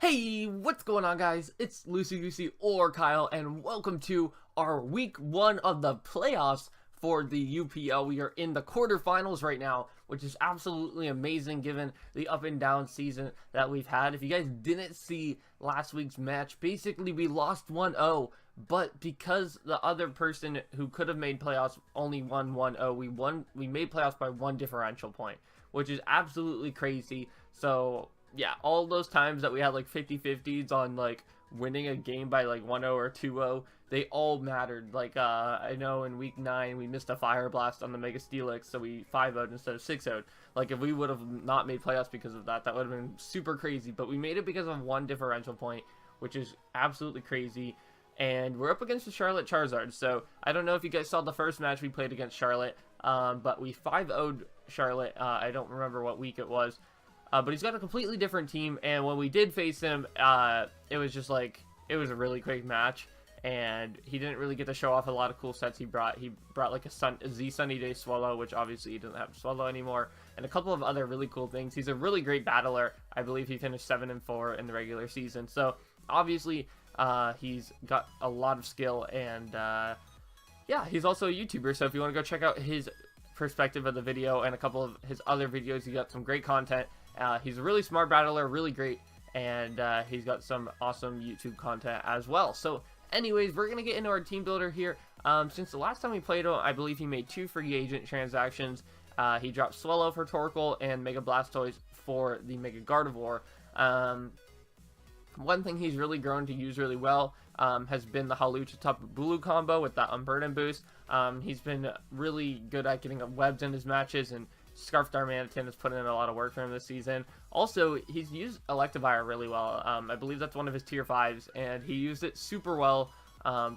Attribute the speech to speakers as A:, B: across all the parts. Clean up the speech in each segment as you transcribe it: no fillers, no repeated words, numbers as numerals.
A: Hey, what's going on, guys? It's LuceyGoosey or Kyle, and welcome to our week 1 of the playoffs for the UPL. We are in the quarterfinals right now, which is absolutely amazing given the up and down season that we've had. If you guys didn't see last week's match, basically we lost 1-0, but because the other person who could have made playoffs only won 1-0, we made playoffs by 1 differential point, which is absolutely crazy. So yeah, all those times that we had like 50-50s on like winning a game by like 1-0 or 2-0, they all mattered. Like I know in week 9 we missed a fire blast on the Mega Steelix, so we 5-0'd instead of 6-0'd. Like if we would have not made playoffs because of that, that would have been super crazy. But we made it because of 1 differential point, which is absolutely crazy. And we're up against the Charlotte Charizards. So I don't know if you guys saw the first match we played against Charlotte, but we 5-0'd Charlotte. I don't remember what week it was. But he's got a completely different team, and when we did face him, it was just like, it was a really quick match, and he didn't really get to show off a lot of cool sets he brought. He brought like a Z Sunny Day Swallow, which obviously he doesn't have Swallow anymore, and a couple of other really cool things. He's a really great battler. I believe he finished 7-4 in the regular season, so obviously he's got a lot of skill, and yeah, he's also a YouTuber, so if you want to go check out his perspective of the video and a couple of his other videos, he got some great content. He's a really smart battler, really great, and he's got some awesome YouTube content as well. So anyways, we're going to get into our team builder here. Since the last time we played him, I believe he made 2 free agent transactions. He dropped Swallow for Torkoal and Mega Blastoise for the Mega Gardevoir. One thing he's really grown to use really well has been the Hawlucha Tapu Bulu combo with that Unburden boost. He's been really good at getting webs in his matches, and Scarf Darmanitan has put in a lot of work for him this season. Also, he's used Electivire really well. I believe that's one of his tier 5s, and he used it super well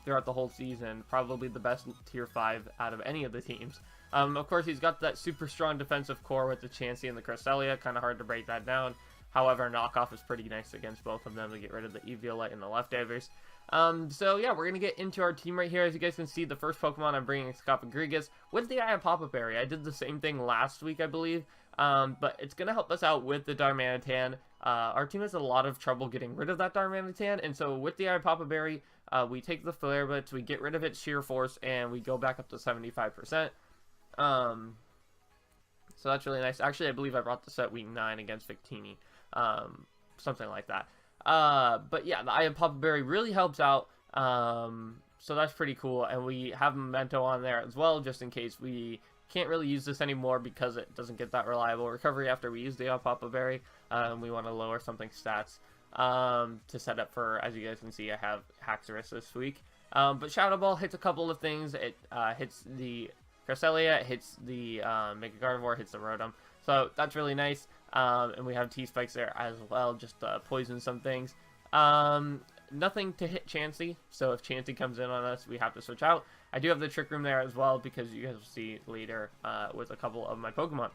A: throughout the whole season. Probably the best tier 5 out of any of the teams. Of course, he's got that super strong defensive core with the Chansey and the Cresselia. Kind of hard to break that down. However, knockoff is pretty nice against both of them to get rid of the Eviolite and the leftovers. So yeah, we're going to get into our team right here. As you guys can see, the first Pokemon I'm bringing is Scopagrigus with the Pop-Up Berry. I did the same thing last week, I believe, but it's going to help us out with the Darmanitan. Our team has a lot of trouble getting rid of that Darmanitan, and so with the Pop-Up Berry, we take the Flare Blitz, we get rid of its sheer force, and we go back up to 75%. So that's really nice. Actually, I believe I brought this at week 9 against Victini. Something like that. But yeah, the Pop-Up Berry really helps out, so that's pretty cool, and we have Memento on there as well, just in case we can't really use this anymore because it doesn't get that reliable recovery after we use the Pop-Up Berry. We want to lower something stats to set up for, as you guys can see, I have Haxorus this week. But Shadow Ball hits a couple of things. It hits the Cresselia, it hits the Mega Gardevoir, hits the Rotom, so that's really nice. And we have T-Spikes there as well, just to poison some things. Nothing to hit Chansey, so if Chansey comes in on us, we have to switch out. I do have the Trick Room there as well, because you guys will see later with a couple of my Pokemon.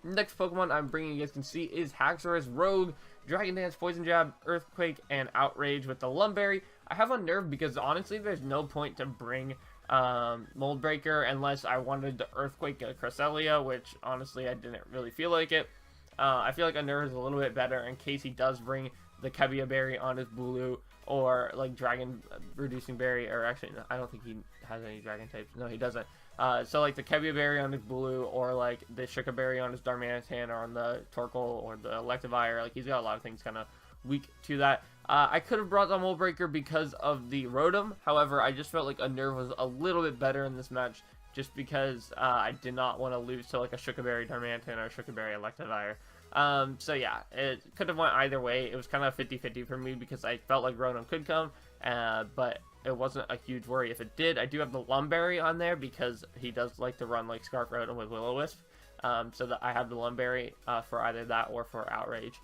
A: Next Pokemon I'm bringing, you guys can see, is Haxorus, Rogue, Dragon Dance, Poison Jab, Earthquake, and Outrage with the Lumberry. I have Unnerve because honestly there's no point to bring Mold Breaker unless I wanted the Earthquake Cresselia, which honestly I didn't really feel like it. I feel like Unnerve is a little bit better in case he does bring the Kebia Berry on his Bulu, or like Dragon Reducing Berry, or actually no, I don't think he has any Dragon types. No, he doesn't. So like the Kebia Berry on his Bulu, or like the Shuka Berry on his Darmanitan, or on the Torkoal, or the Electivire. Like he's got a lot of things kind of weak to that. I could have brought the Mold Breaker because of the Rotom. However, I just felt like Unnerve was a little bit better in this match, just because I did not want to lose to like a Shuka Berry Darmanitan or a Shuka Berry Electivire. So yeah, it could have went either way. It was kind of 50-50 for me because I felt like Rotom could come, but it wasn't a huge worry if it did. I do have the Lumberry on there because he does like to run like Scarf Rotom with Will-O-Wisp, so that I have the Lumberry for either that or for Outrage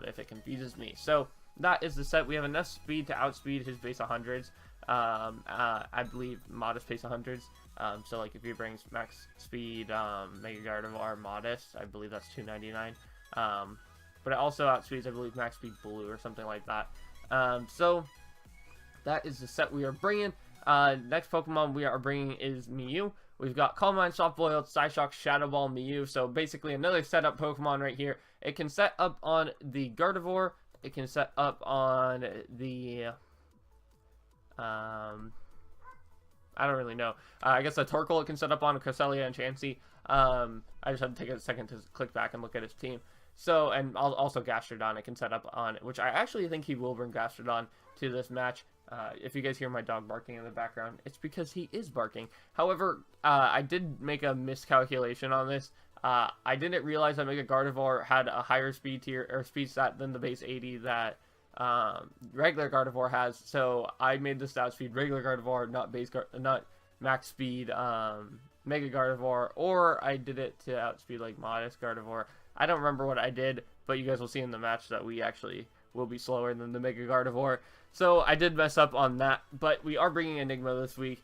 A: if it confuses me. So that is the set. We have enough speed to outspeed his base 100s. I believe modest pace 100s. So like if he brings max speed Mega Gardevoir modest, I believe that's 299. But it also outspeeds, I believe, max speed Blue or something like that. So that is the set we are bringing. Next Pokemon we are bringing is Mew. We've got Calm Mind, Soft Boiled, Psyshock, Shadow Ball, Mew. So basically another setup Pokemon right here. It can set up on the Gardevoir, it can set up on the I don't really know. I guess the Torkoal it can set up on Cresselia and Chansey. I just had to take a second to click back and look at his team. So, and also Gastrodon it can set up on, which I actually think he will bring Gastrodon to this match. If you guys hear my dog barking in the background, it's because he is barking. However, I did make a miscalculation on this. I didn't realize that Mega Gardevoir had a higher speed tier or speed stat than the base 80 that regular Gardevoir has. So I made the stat speed regular Gardevoir, not max speed Mega Gardevoir, or I did it to outspeed like modest Gardevoir. I don't remember what I did, but you guys will see in the match that we actually will be slower than the Mega Gardevoir. So I did mess up on that, but we are bringing Enigma this week.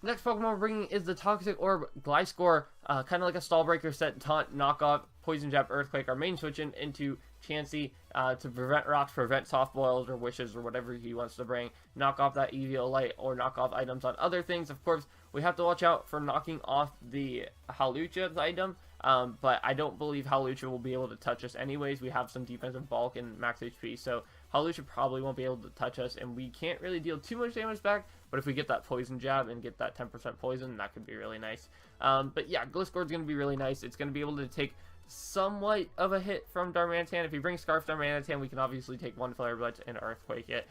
A: Next Pokemon we're bringing is the Toxic Orb Gliscor, kind of like a Stall Breaker set, Taunt, Knockoff, Poison Jab, Earthquake. Our main switch into Chansey to prevent rocks, prevent soft boils or wishes or whatever he wants to bring. Knock off that Eviolite or knock off items on other things. Of course, we have to watch out for knocking off the Hawlucha's item, but I don't believe Hawlucha will be able to touch us anyways. We have some defensive bulk and max HP, so Hawlucha probably won't be able to touch us, and we can't really deal too much damage back, but if we get that Poison Jab and get that 10% poison, that could be really nice. But yeah, Gliscor is going to be really nice. It's going to be able to take somewhat of a hit from Darmanitan. If you bring Scarf Darmanitan, we can obviously take one Flare Blitz and Earthquake it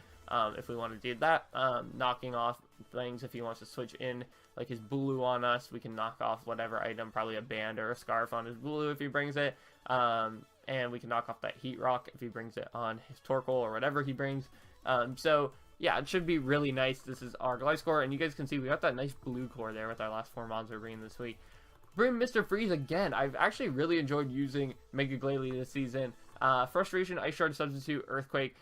A: if we want to do that. Knocking off things if he wants to switch in like his Bulu on us, we can knock off whatever item, probably a Band or a Scarf on his Bulu if he brings it. And we can knock off that Heat Rock if he brings it on his Torkoal or whatever he brings. So yeah, it should be really nice. This is our Gliscor, and you guys can see we got that nice blue core there with our last 4 mons we're bringing this week. Bring Mr. Freeze again. I've actually really enjoyed using Mega Glalie this season. Frustration, Ice Shard, Substitute, Earthquake.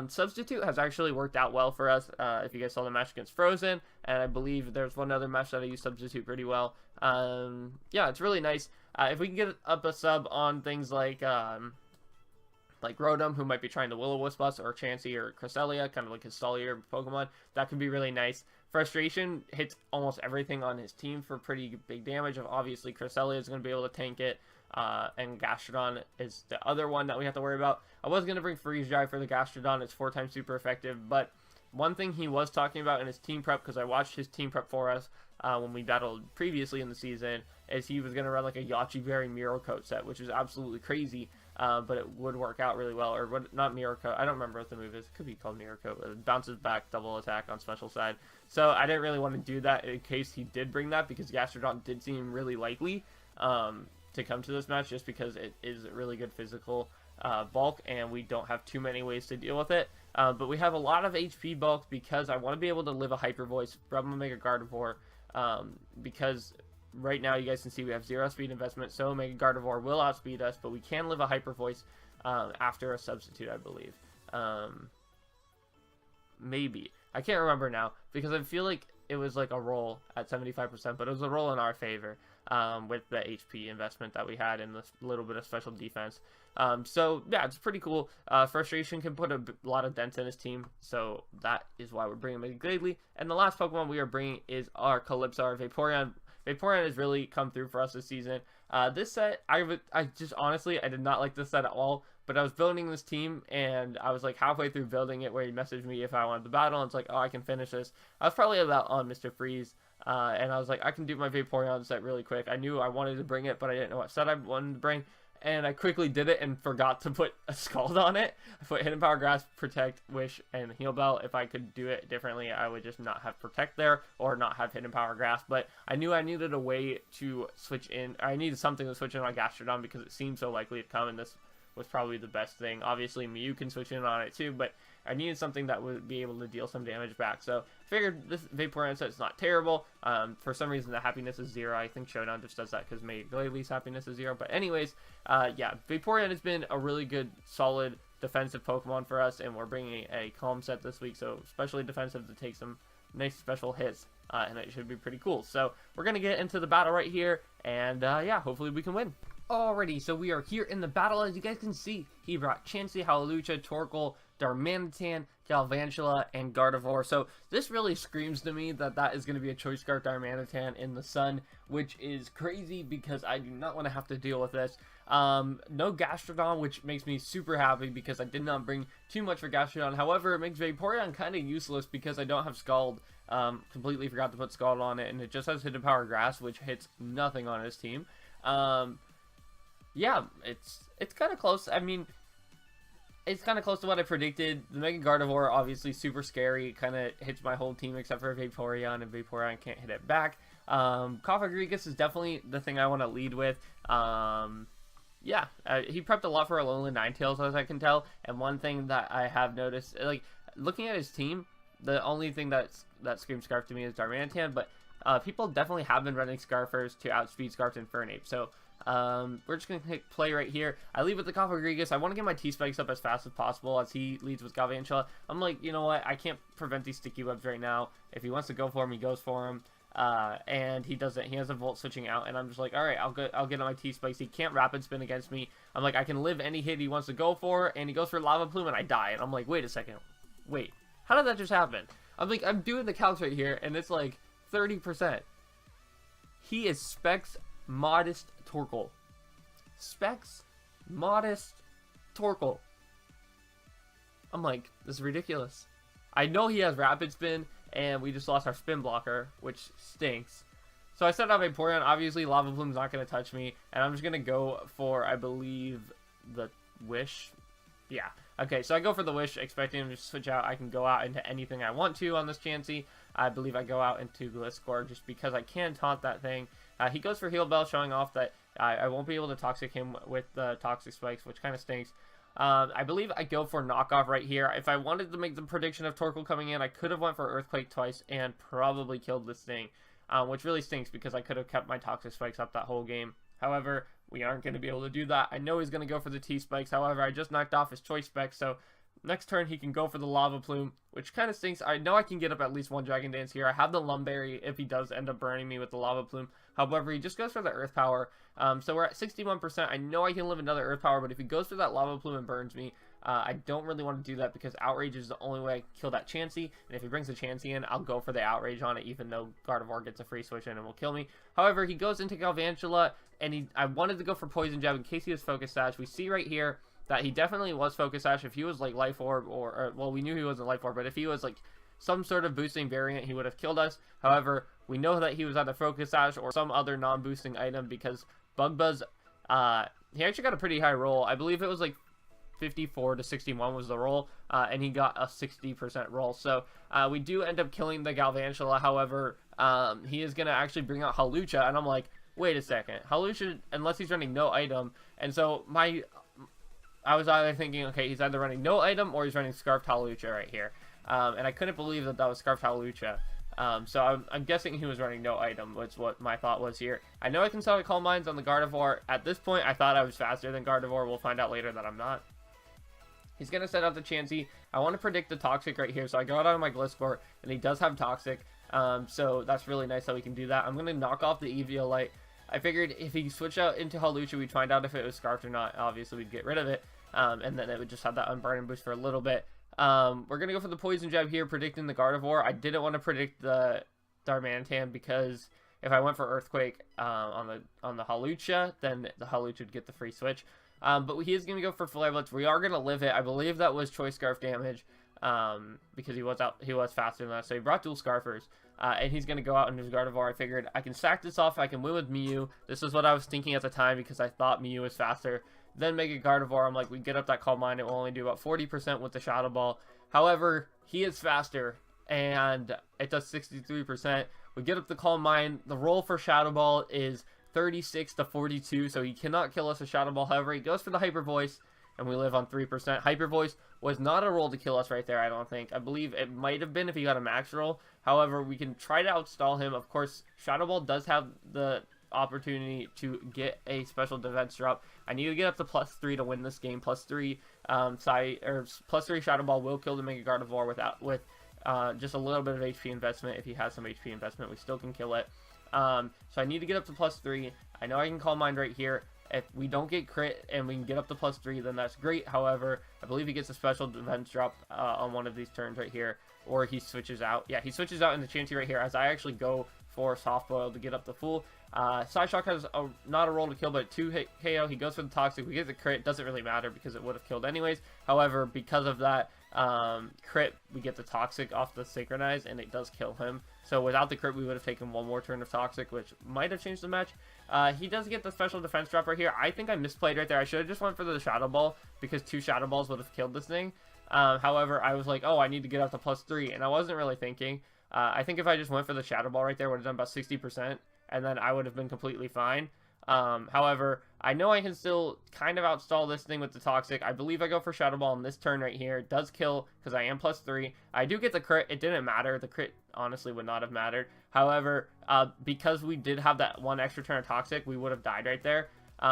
A: Substitute has actually worked out well for us. If you guys saw the match against Frozen, and I believe there's one other match that I used Substitute pretty well. Yeah, it's really nice. If we can get up a sub on things like Rotom, who might be trying to Will-O-Wisp us, or Chansey or Cresselia, kind of like his stallier Pokemon, that could be really nice. Frustration hits almost everything on his team for pretty big damage. Obviously, Cresselia is going to be able to tank it, and Gastrodon is the other one that we have to worry about. I was going to bring Freeze Dry for the Gastrodon. It's 4 times super effective, but one thing he was talking about in his team prep, because I watched his team prep for us when we battled previously in the season, is he was going to run like a Yachi Berry Mirror Coat set, which is absolutely crazy. But it would work out really well, or not Mirror Coat. I don't remember what the move is. It could be called Mirror Coat. It bounces back, double attack on special side. So I didn't really want to do that in case he did bring that, because Gastrodon did seem really likely to come to this match, just because it is a really good physical bulk, and we don't have too many ways to deal with it. But we have a lot of HP bulk because I want to be able to live a Hyper Voice from a Mega Gardevoir, because right now, you guys can see we have 0 speed investment, so Mega Gardevoir will outspeed us, but we can live a Hyper Voice after a substitute, I believe. Maybe. I can't remember now, because I feel like it was like a roll at 75%, but it was a roll in our favor with the HP investment that we had and this little bit of special defense. So, yeah, it's pretty cool. Frustration can put a lot of dents in his team, so that is why we're bringing Mega Glalie. And the last Pokemon we are bringing is our Calypso, our Vaporeon. Vaporeon has really come through for us this season. This set, I just honestly, I did not like this set at all, but I was building this team, and I was like halfway through building it where he messaged me if I wanted to battle, and it's like, oh, I can finish this. I was probably about on Mr. Freeze, and I was like, I can do my Vaporeon set really quick. I knew I wanted to bring it, but I didn't know what set I wanted to bring. And I quickly did it and forgot to put a Scald on it. I put Hidden Power, Grasp, Protect, Wish, and Heal Bell. If I could do it differently, I would just not have Protect there or not have Hidden Power, Grasp. But I knew I needed a way to switch in. I needed something to switch in on Gastrodon because it seemed so likely to come, and this was probably the best thing. Obviously, Mew can switch in on it too, but I needed something that would be able to deal some damage back. So I figured this Vaporeon set is not terrible. For some reason, the happiness is 0. I think Showdown just does that because Mega Glalie's happiness is 0. But anyways, yeah, Vaporeon has been a really good, solid defensive Pokemon for us, and we're bringing a Calm set this week, so especially defensive to take some nice special hits, and it should be pretty cool. So we're going to get into the battle right here, and yeah, hopefully we can win. Alrighty, so we are here in the battle. As you guys can see, he brought Chansey, Hawlucha, Torkoal, Darmanitan, Galvantula, and Gardevoir. So this really screams to me that that is going to be a Choice Scarf Darmanitan in the sun, which is crazy because I do not want to have to deal with this. No Gastrodon, which makes me super happy because I did not bring too much for Gastrodon. However, it makes Vaporeon kind of useless because I don't have Scald. Completely forgot to put Scald on it, and it just has Hidden Power Grass, which hits nothing on his team. Yeah, it's kind of close. I mean, it's kind of close to what I predicted. The Mega Gardevoir, obviously super scary. Kind of hits my whole team except for Vaporeon, and Vaporeon can't hit it back. Cofagrigus is definitely the thing I want to lead with. Yeah, he prepped a lot for Alolan Ninetales, as I can tell. And one thing that I have noticed, like, looking at his team, the only thing that screams Scarf to me is Darmanitan, but people definitely have been running Scarfers to outspeed Scarf and Fernape. So we're just going to hit play right here. I lead with the Cofagrigus. I want to get my T-Spikes up as fast as possible as he leads with Galvantula. I'm like, you know what? I can't prevent these Sticky Webs right now. If he wants to go for him, he goes for him. And he doesn't. He has a Volt switching out, and I'm just like, all right, I'll get on my T-Spikes. He can't Rapid Spin against me. I'm like, I can live any hit he wants to go for, and he goes for Lava Plume, and I die. And I'm like, wait a second. Wait. How did that just happen? I'm like, I'm doing the calcs right here, and it's like 30%. He is Specs Modest Torkoal. Specs Modest Torkoal. I'm like, this is ridiculous. I know he has Rapid Spin, and we just lost our Spin Blocker, which stinks. So I set out Vaporeon. Obviously, Lava Plume's not going to touch me, and I'm just going to go for, I believe, the Wish. Yeah. Okay, so I go for the Wish, expecting him to switch out. I can go out into anything I want to on this Chansey. I believe I go out into Gliscor just because I can taunt that thing. He goes for Heal Bell, showing off that I won't be able to Toxic him with the Toxic Spikes, which kind of stinks. I believe I go for Knockoff right here. If I wanted to make the prediction of Torkoal coming in, I could have went for Earthquake twice and probably killed this thing, which really stinks because I could have kept my Toxic Spikes up that whole game. However, we aren't going to be able to do that. I know he's going to go for the T-Spikes. However, I just knocked off his Choice Specs, so next turn he can go for the Lava Plume, which kind of stinks. I know I can get up at least one Dragon Dance here. I have the Lumberry if he does end up burning me with the Lava Plume. However, he just goes for the Earth Power. So we're at 61%. I know I can live another Earth Power, but if he goes for that Lava Plume and burns me, I don't really want to do that because Outrage is the only way I can kill that Chansey. And if he brings the Chansey in, I'll go for the Outrage on it, even though Gardevoir gets a free switch in and will kill me. However, he goes into Galvantula, and I wanted to go for Poison Jab in case he was Focus Sash. We see right here that he definitely was Focus Sash. If he was like Life Orb, or well, we knew he wasn't Life Orb, but if he was like some sort of boosting variant, he would have killed us. However, we know that he was either Focus Sash or some other non-boosting item because Bug Buzz, he actually got a pretty high roll. I believe it was like 54 to 61 was the roll, and he got a 60% roll. So we do end up killing the Galvantula. However, he is going to actually bring out Hawlucha, and I'm like, wait a second. Hawlucha, unless he's running no item. And so I was either thinking, okay, he's either running no item or he's running Scarfed Hawlucha right here. And I couldn't believe that that was Scarfed Hawlucha. So I'm guessing he was running no item, was what my thought was here. I know I can sell Calm Minds on the Gardevoir. At this point, I thought I was faster than Gardevoir. We'll find out later that I'm not. He's going to set up the Chansey. I want to predict the Toxic right here, so I go out on my Gliscor, and he does have Toxic. So that's really nice that we can do that. I'm going to knock off the Eviolite. I figured if he switched out into Hawlucha, we'd find out if it was Scarfed or not. Obviously, we'd get rid of it, and then it would just have that Unburden boost for a little bit. We're going to go for the Poison Jab here, predicting the Gardevoir. I didn't want to predict the Darmanitan because if I went for Earthquake on the Hawlucha, then the Hawlucha would get the free switch. But he is going to go for Flare Blitz. We are going to live it. I believe that was Choice Scarf damage because he was faster than us. So he brought dual Scarfers. And he's going to go out into his Gardevoir. I figured I can sack this off. I can win with Mew. This is what I was thinking at the time because I thought Mew was faster. Then Mega Gardevoir, I'm like, we get up that Calm Mind. It will only do about 40% with the Shadow Ball. However, he is faster, and it does 63%. We get up the Calm Mind. The roll for Shadow Ball is 36 to 42, so he cannot kill us with Shadow Ball. However, he goes for the Hyper Voice, and we live on 3%. Hyper Voice was not a roll to kill us right there, I don't think. I believe it might have been if he got a max roll. However, we can try to outstall him. Of course, Shadow Ball does have the opportunity to get a special defense drop. I need to get up to +3 to win this game. +3 +3 Shadow Ball will kill the Mega Gardevoir with just a little bit of HP investment. If he has some HP investment, we still can kill it. So I need to get up to +3. I know I can Calm Mind right here. If we don't get crit and we can get up to +3, then that's great. However, I believe he gets a special defense drop on one of these turns right here, or he switches out. Yeah, he switches out into Chansey right here as I actually go for Softboil to get up the full. Psyshock has not a roll to kill, but 2 hit KO. He goes for the Toxic. We get the crit. It doesn't really matter because it would have killed anyways. However, because of that crit, we get the Toxic off the Synchronize, and it does kill him. So without the crit, we would have taken one more turn of Toxic, which might have changed the match. He does get the special defense drop right here. I think I misplayed right there. I should have just went for the Shadow Ball because 2 Shadow Balls would have killed this thing. However, I was like, oh, I need to get up to +3, and I wasn't really thinking. I think if I just went for the Shadow Ball right there, would have done about 60%, and then I would have been completely fine. However, I know I can still kind of outstall this thing with the Toxic. I believe I go for Shadow Ball on this turn right here. It does kill because I am +3. I do get the crit. It didn't matter. The crit honestly would not have mattered. However, because we did have that 1 extra turn of Toxic, we would have died right there.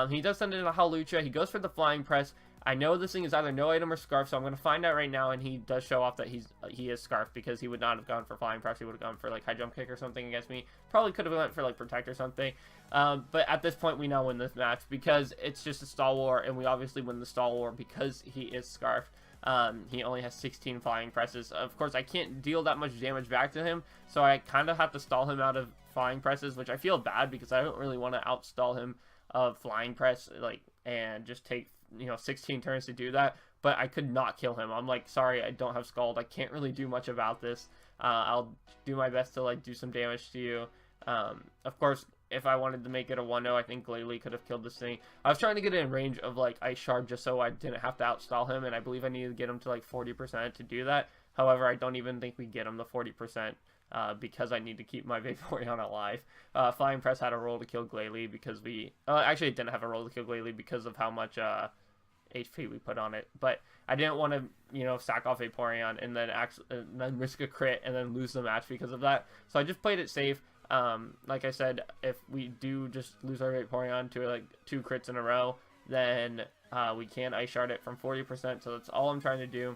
A: He does send it in a Hawlucha. He goes for the Flying Press. I know this thing is either no item or Scarf, so I'm going to find out right now, and he does show off that he is Scarf because he would not have gone for Flying Press. He would have gone for, like, High Jump Kick or something against me. Probably could have went for, like, Protect or something. But at this point, we now win this match because it's just a stall war, and we obviously win the stall war because he is Scarfed. He only has 16 Flying Presses. Of course, I can't deal that much damage back to him, so I kind of have to stall him out of Flying Presses, which I feel bad because I don't really want to outstall him of Flying Press, like, and just take, 16 turns to do that. But I could not kill him. I'm like, sorry, I don't have Scald. I can't really do much about this. I'll do my best to, like, do some damage to you. Of course, if I wanted to make it a 1-0, I think Glalie could have killed this thing. I was trying to get it in range of, like, Ice Shard just so I didn't have to outstall him, and I believe I needed to get him to, like, 40% to do that. However, I don't even think we get him to 40%. Because I need to keep my Vaporeon alive. Flying Press had a roll to kill Glalie because actually it didn't have a roll to kill Glalie because of how much HP we put on it. But I didn't want to, sack off Vaporeon and then risk a crit and then lose the match because of that. So I just played it safe. Like I said, if we do just lose our Vaporeon to, like, 2 crits in a row, then we can Ice Shard it from 40%. So that's all I'm trying to do.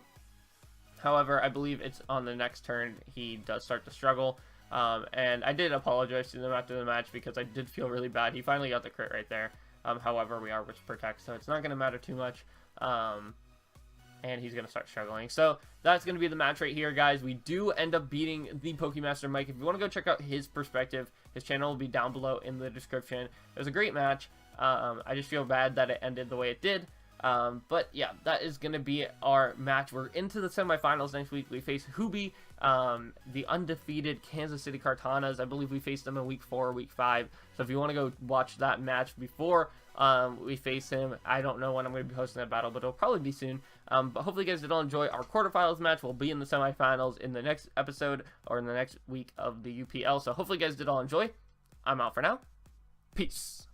A: However, I believe it's on the next turn he does start to struggle, and I did apologize to him after the match because I did feel really bad. He finally got the crit right there. However, we are Witch Protect, so it's not going to matter too much, and he's going to start struggling. So that's going to be the match right here, guys. We do end up beating the Pokemaster Mike. If you want to go check out his perspective, his channel will be down below in the description. It was a great match. I just feel bad that it ended the way it did. But yeah, that is going to be our match. We're into the semifinals next week. We face Heyyy, the undefeated Kansas City Kartanas. I believe we faced them in week 4 or week 5. So if you want to go watch that match before we face him, I don't know when I'm going to be hosting that battle, but it'll probably be soon. But hopefully you guys did all enjoy our quarterfinals match. We'll be in the semifinals in the next episode or in the next week of the UPL. So hopefully you guys did all enjoy. I'm out for now. Peace.